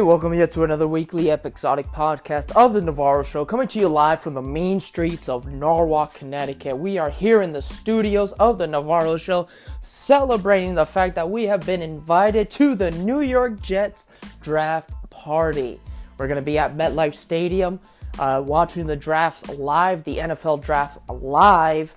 welcome yet to another weekly episodic podcast of The Navarro Show, coming to you live from the mean streets of Norwalk, Connecticut. We are here in the studios of The Navarro Show, celebrating the fact that we have been invited to the New York Jets draft party. We're going to be at MetLife Stadium, watching the draft live, the NFL draft live,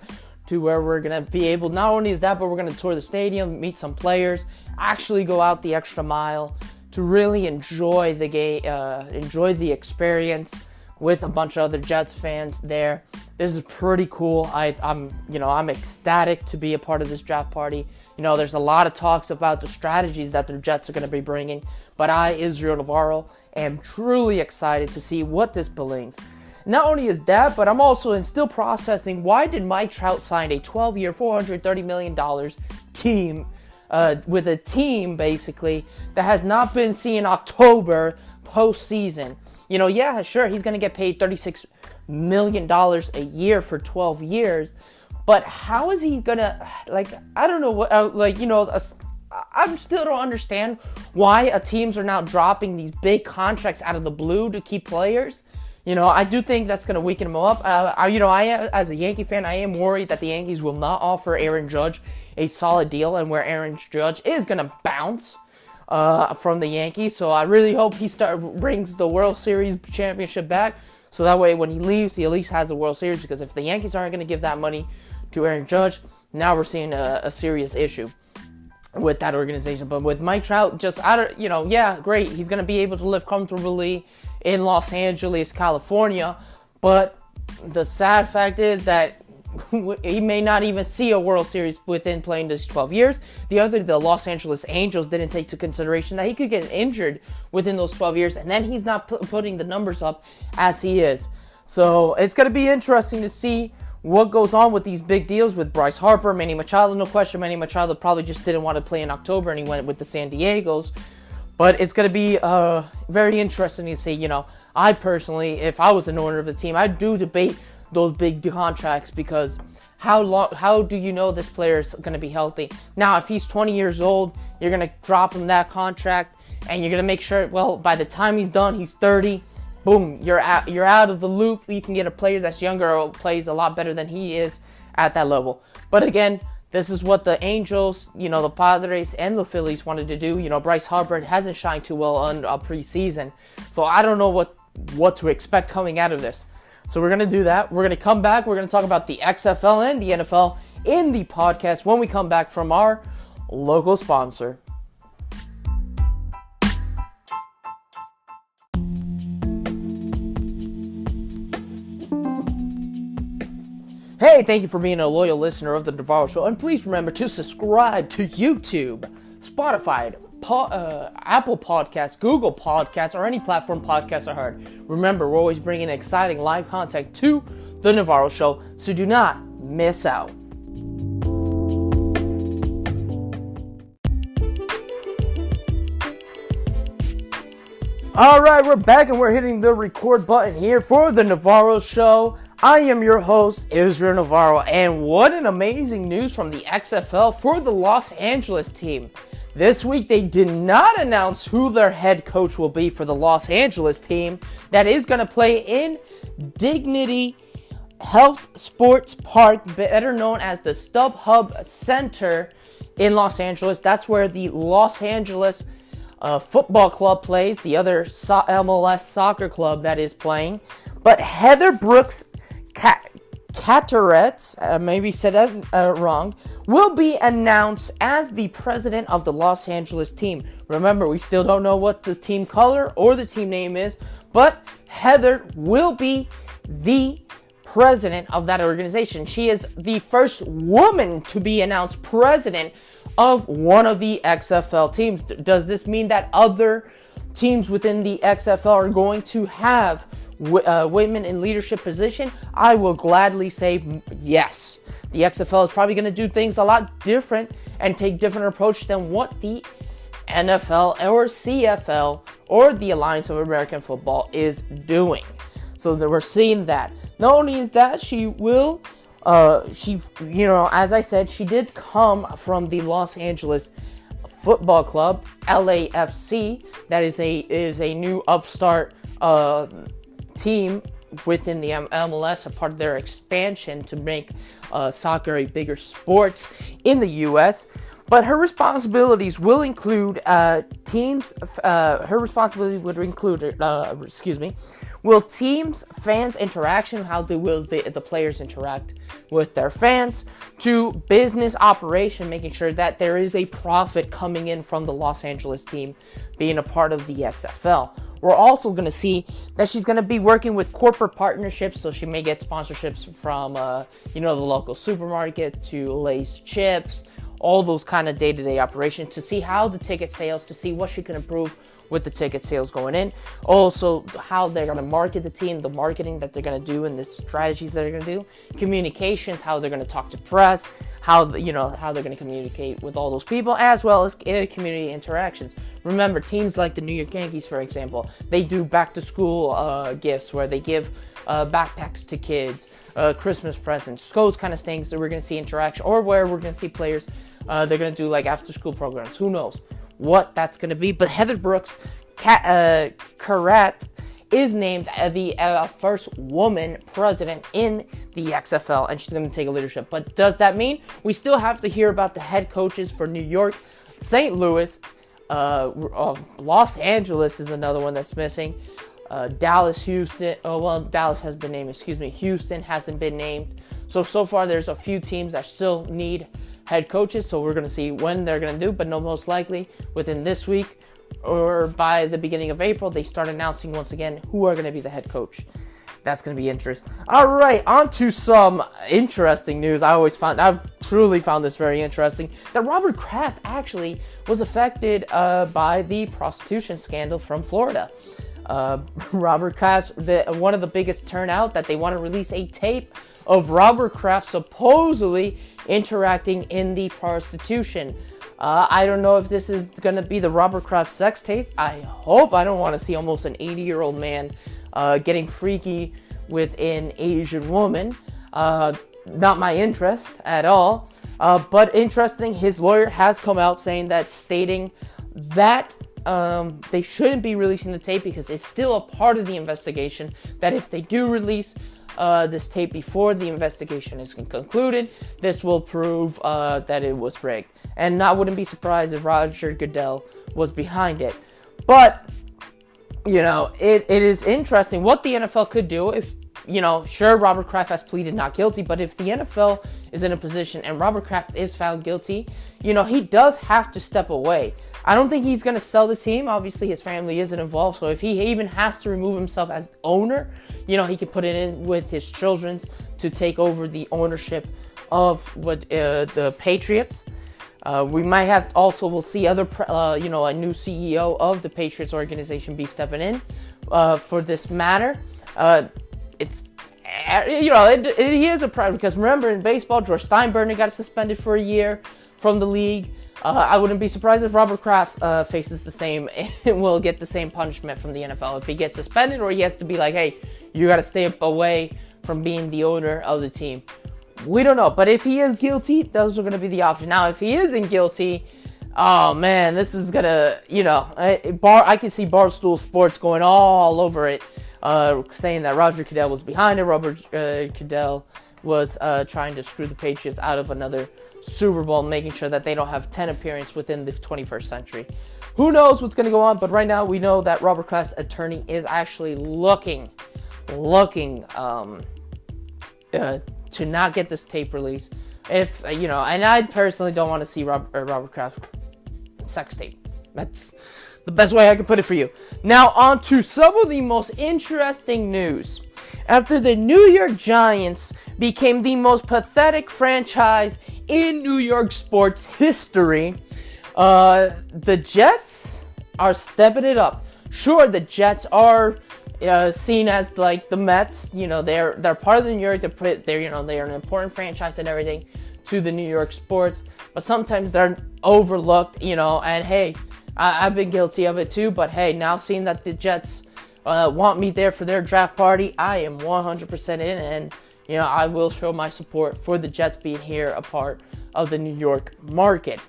to where we're going to be able, not only is that, but we're going to tour the stadium, meet some players, actually go out the extra mile to really enjoy the game, enjoy the experience with a bunch of other Jets fans there. This is pretty cool. I'm ecstatic to be a part of this draft party. You know, there's a lot of talks about the strategies that the Jets are going to be bringing, but I, Israel Navarro, am truly excited to see what this brings. Not only is that, but I'm also still processing, why did Mike Trout sign a 12-year, $430 million team with a team, basically, that has not been seen October postseason? You know, yeah, sure, he's going to get paid $36 million a year for 12 years, but how is he going to, I don't know what, I still don't understand why teams are now dropping these big contracts out of the blue to keep players. You know, I do think that's going to weaken him up. As a Yankee fan, I am worried that the Yankees will not offer Aaron Judge a solid deal, and where Aaron Judge is going to bounce from the Yankees. So I really hope he brings the World Series championship back, so that way when he leaves, he at least has the World Series, because if the Yankees aren't going to give that money to Aaron Judge, now we're seeing a serious issue with that organization. But with Mike Trout, great. He's going to be able to live comfortably in Los Angeles, California. But the sad fact is that he may not even see a World Series within playing this 12 years. The Los Angeles Angels didn't take into consideration that he could get injured within those 12 years, and then he's not putting the numbers up as he is. So it's going to be interesting to see what goes on with these big deals with Bryce Harper, Manny Machado. No question, Manny Machado probably just didn't want to play in October, and he went with the San Diegos. But it's going to be very interesting to see. You know, I personally, if I was an owner of the team, I'd do debate those big contracts, because how do you know this player is going to be healthy? Now, if he's 20 years old, you're going to drop him that contract, and you're going to make sure, well, by the time he's done, he's 30. Boom, you're out of the loop. You can get a player that's younger or plays a lot better than he is at that level. But again, this is what the Angels, the Padres and the Phillies wanted to do. You know, Bryce Harper hasn't shined too well on preseason, so I don't know what to expect coming out of this. So we're going to do that. We're going to come back. We're going to talk about the XFL and the NFL in the podcast when we come back from our local sponsor. Hey, thank you for being a loyal listener of The Navarro Show. And please remember to subscribe to YouTube, Spotify, Apple Podcasts, Google Podcasts, or any platform podcasts are heard. Remember, we're always bringing exciting live content to The Navarro Show, so do not miss out. All right, we're back and we're hitting the record button here for The Navarro Show. I am your host, Israel Navarro, and what an amazing news from the XFL for the Los Angeles team. This week, they did not announce who their head coach will be for the Los Angeles team that is going to play in Dignity Health Sports Park, better known as the StubHub Center in Los Angeles. That's where the Los Angeles Football Club plays, the other MLS soccer club that is playing. But Heather Brooks Carteret, maybe said that wrong, will be announced as the president of the Los Angeles team. Remember, we still don't know what the team color or the team name is, but Heather will be the president of that organization. She is the first woman to be announced president of one of the XFL teams. Does this mean that other teams within the XFL are going to have women in leadership position? I will gladly say yes. The XFL is probably going to do things a lot different and take different approach than what the NFL or CFL or the Alliance of American Football is doing. So that we're seeing that. Not only is that, she will, as I said, she did come from the Los Angeles Football Club, LAFC, that is a new upstart team within the MLS, a part of their expansion to make soccer a bigger sport in the U.S. But her responsibilities will include will teams, fans interaction, how will the players interact with their fans, to business operation, making sure that there is a profit coming in from the Los Angeles team being a part of the XFL. We're also going to see that she's going to be working with corporate partnerships, so she may get sponsorships from, the local supermarket to Lay's chips, all those kind of day-to-day operations, to see how the ticket sales, to see what she can improve with the ticket sales going in. Also, how they're going to market the team, the marketing that they're going to do, and the strategies that they're going to do. Communications, how they're going to talk to press, how they're going to communicate with all those people, as well as community interactions. Remember, teams like the New York Yankees, for example, they do back-to-school gifts where they give backpacks to kids, Christmas presents, those kind of things that we're going to see interaction, or where we're going to see players, they're going to do like after-school programs. Who knows what that's going to be? But Heather Brooks Carrette is named the first woman president in the XFL, and she's going to take a leadership. But does that mean we still have to hear about the head coaches for New York, St. Louis, Los Angeles is another one that's missing. Dallas, Houston. Dallas has been named. Houston hasn't been named. So far, there's a few teams that still need head coaches. So we're going to see when they're going to do, but most likely within this week or by the beginning of April, they start announcing once again who are going to be the head coach. That's going to be interesting. All right, on to some interesting news. I've truly found this very interesting. That Robert Kraft actually was affected by the prostitution scandal from Florida. Robert Kraft, one of the biggest turnout, that they want to release a tape of Robert Kraft supposedly interacting in the prostitution. I don't know if this is going to be the Robert Kraft sex tape. I don't want to see almost an 80-year-old man getting freaky with an Asian woman. Not my interest at all. But interesting, his lawyer has come out stating that they shouldn't be releasing the tape because it's still a part of the investigation, that if they do release this tape before the investigation is concluded, this will prove that it was rigged. And I wouldn't be surprised if Roger Goodell was behind it. But, it is interesting what the NFL could do if, sure, Robert Kraft has pleaded not guilty, but if the NFL is in a position and Robert Kraft is found guilty, he does have to step away. I don't think he's going to sell the team. Obviously, his family isn't involved, so if he even has to remove himself as owner, he could put it in with his children to take over the ownership of the Patriots. We might have we'll see other, a new CEO of the Patriots organization be stepping in for this matter. He is a problem because remember in baseball, George Steinbrenner got suspended for a year from the league. I wouldn't be surprised if Robert Kraft faces the same and will get the same punishment from the NFL if he gets suspended, or he has to be like, hey, you got to stay away from being the owner of the team. We don't know, but if he is guilty, those are going to be the options. Now, if he isn't guilty, oh man, this is going to, I can see Barstool Sports going all over it, saying that Roger Goodell was behind it. Robert Goodell was trying to screw the Patriots out of another Super Bowl, making sure that they don't have 10 appearances within the 21st century. Who knows what's going to go on, but right now we know that Robert Kraft's attorney is actually looking to not get this tape released. If, and I personally don't want to see Robert Kraft sex tape. That's the best way I can put it for you. Now on to some of the most interesting news. After the New York Giants became the most pathetic franchise in New York sports history, the Jets are stepping it up. Sure, the Jets are seen as like the Mets. They're part of the New York. They're an important franchise and everything to the New York sports. But sometimes they're overlooked. And hey, I've been guilty of it too. But hey, now seeing that the Jets want me there for their draft party, I am 100% in, and I will show my support for the Jets being here, a part of the New York market.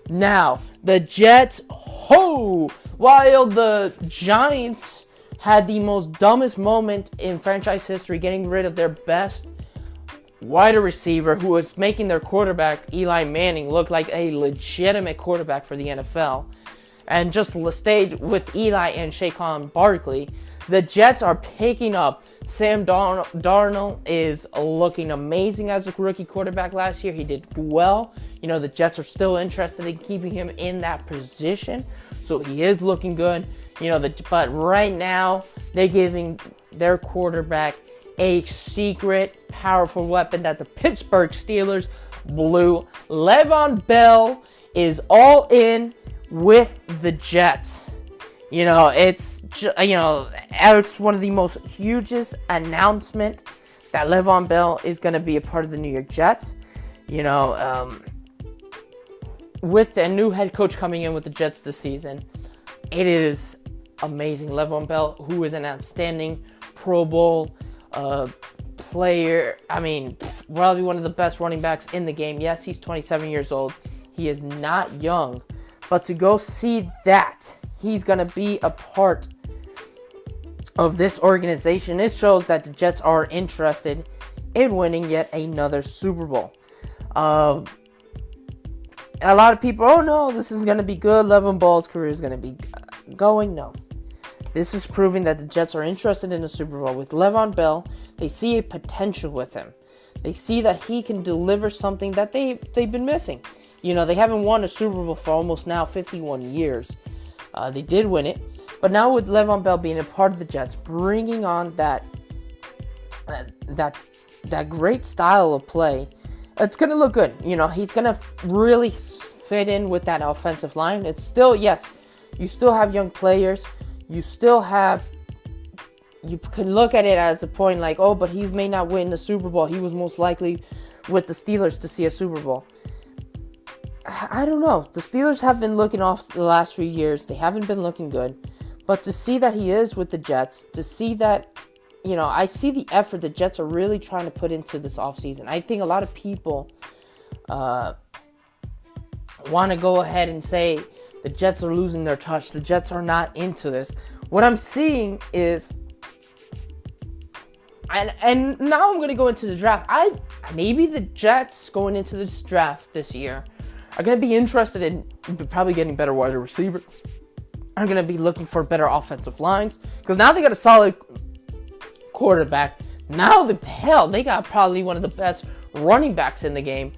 Now, the Jets, while the Giants had the most dumbest moment in franchise history, getting rid of their best wide receiver, who was making their quarterback, Eli Manning, look like a legitimate quarterback for the NFL, and just stayed with Eli and Saquon Barkley, the Jets are picking up. Sam Darnold is looking amazing as a rookie quarterback last year. He did well. The Jets are still interested in keeping him in that position, so he is looking good. But right now, they're giving their quarterback a secret, powerful weapon that the Pittsburgh Steelers blew. Le'Veon Bell is all in with the Jets. It's one of the most hugest announcement that Le'Veon Bell is going to be a part of the New York Jets. With a new head coach coming in with the Jets this season, it is amazing. Le'Veon Bell, who is an outstanding Pro Bowl player. Probably one of the best running backs in the game. Yes, he's 27 years old. He is not young. But to go see that he's going to be a part of this organization, it shows that the Jets are interested in winning yet another Super Bowl. A lot of people, oh no, this is going to be good. Le'Veon Bell's career is going to be going. No. This is proving that the Jets are interested in the Super Bowl. With Le'Veon Bell, they see a potential with him. They see that he can deliver something that they've been missing. They haven't won a Super Bowl for almost now 51 years. They did win it. But now with Le'Veon Bell being a part of the Jets, bringing on that great style of play, it's going to look good. He's going to really fit in with that offensive line. It's still, yes, you still have young players. You can look at it as a point like, oh, but he may not win the Super Bowl. He was most likely with the Steelers to see a Super Bowl. I don't know. The Steelers have been looking off the last few years. They haven't been looking good. But to see that he is with the Jets, to see that, I see the effort the Jets are really trying to put into this offseason. I think a lot of people want to go ahead and say the Jets are losing their touch. The Jets are not into this. What I'm seeing is, and now I'm going to go into the draft. Maybe the Jets going into this draft this year are going to be interested in probably getting better wide receivers. Are going to be looking for better offensive lines. Because now they got a solid quarterback. Now they got probably one of the best running backs in the game.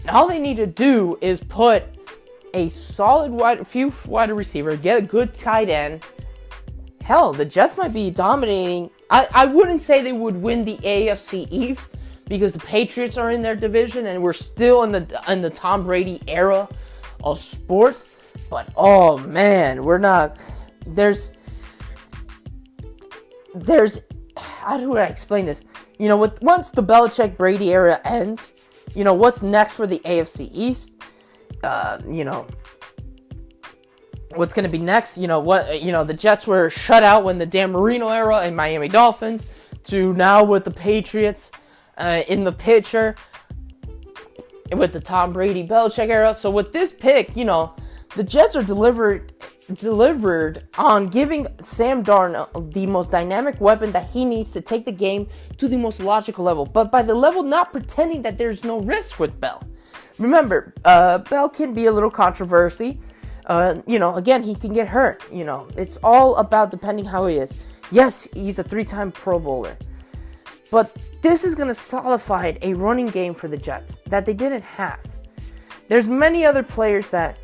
All they need to do is put a solid few wide receiver, get a good tight end. Hell, the Jets might be dominating. I wouldn't say they would win the AFC East because the Patriots are in their division and we're still in the Tom Brady era of sports. But oh man, we're not. There's. How do I explain this? Once the Belichick Brady era ends, what's next for the AFC East? What's going to be next? The Jets were shut out when the Dan Marino era and Miami Dolphins, to now with the Patriots in the picture with the Tom Brady Belichick era. So with this pick, the Jets are delivered on giving Sam Darnold the most dynamic weapon that he needs to take the game to the most logical level. But by the level, not pretending that there's no risk with Bell. Remember, Bell can be a little controversy. Again, he can get hurt. It's all about depending how he is. Yes, he's a 3-time Pro Bowler. But this is going to solidify a running game for the Jets that they didn't have. There's many other players that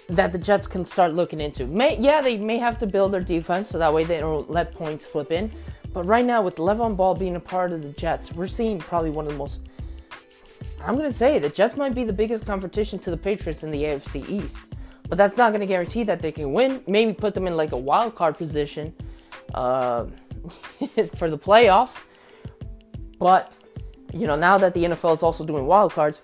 the Jets can start looking into. They may have to build their defense so that way they don't let points slip in. But right now, with Le'Veon Bell being a part of the Jets, we're seeing probably one of the most... I'm going to say the Jets might be the biggest competition to the Patriots in the AFC East. But that's not going to guarantee that they can win. Maybe put them in like a wild card position for the playoffs. But, now that the NFL is also doing wild cards,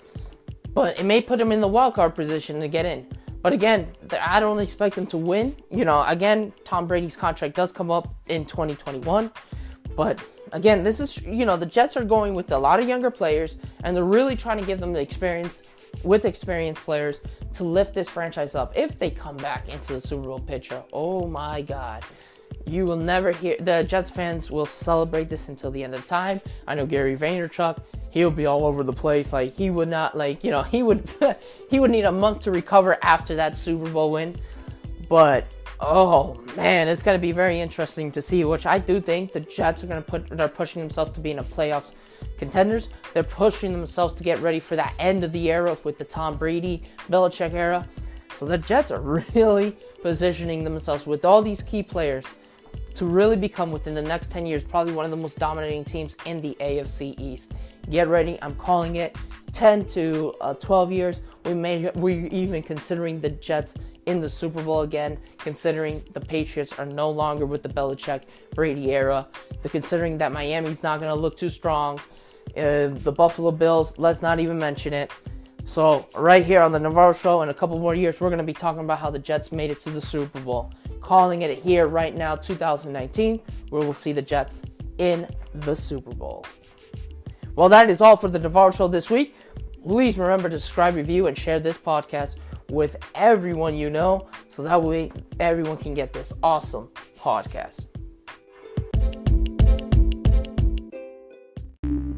but it may put them in the wild card position to get in. But again, I don't expect them to win. Again, Tom Brady's contract does come up in 2021. But again, this is, the Jets are going with a lot of younger players, and they're really trying to give them the experience with experienced players to lift this franchise up. If they come back into the Super Bowl picture, oh my God. You will never hear, the Jets fans will celebrate this until the end of time. I know Gary Vaynerchuk, he'll be all over the place. Like, he would not, he would he would need a month to recover after that Super Bowl win. But, oh man, it's going to be very interesting to see, which I do think the Jets are they're pushing themselves to be in a playoff contenders. They're pushing themselves to get ready for that end of the era with the Tom Brady, Belichick era. So the Jets are really positioning themselves with all these key players to really become, within the next 10 years, probably one of the most dominating teams in the AFC East. Get ready. I'm calling it 10 to 12 years. We're even considering the Jets in the Super Bowl again, considering the Patriots are no longer with the Belichick Brady era. They're considering that Miami's not going to look too strong. The Buffalo Bills, let's not even mention it. So right here on the Navarro Show, in a couple more years, we're going to be talking about how the Jets made it to the Super Bowl. Calling it here right now, 2019, where we'll see the Jets in the Super Bowl. Well, that is all for the Navarro Show this week. Please remember to subscribe, review, and share this podcast with everyone you know, so that way everyone can get this awesome podcast.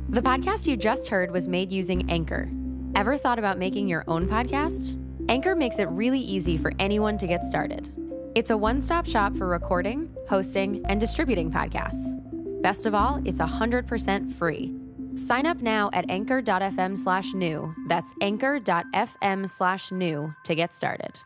The podcast you just heard was made using Anchor. Ever thought about making your own podcast? Anchor makes it really easy for anyone to get started. It's a one-stop shop for recording, hosting, and distributing podcasts. Best of all, it's 100% free. Sign up now at anchor.fm/new. That's anchor.fm/new to get started.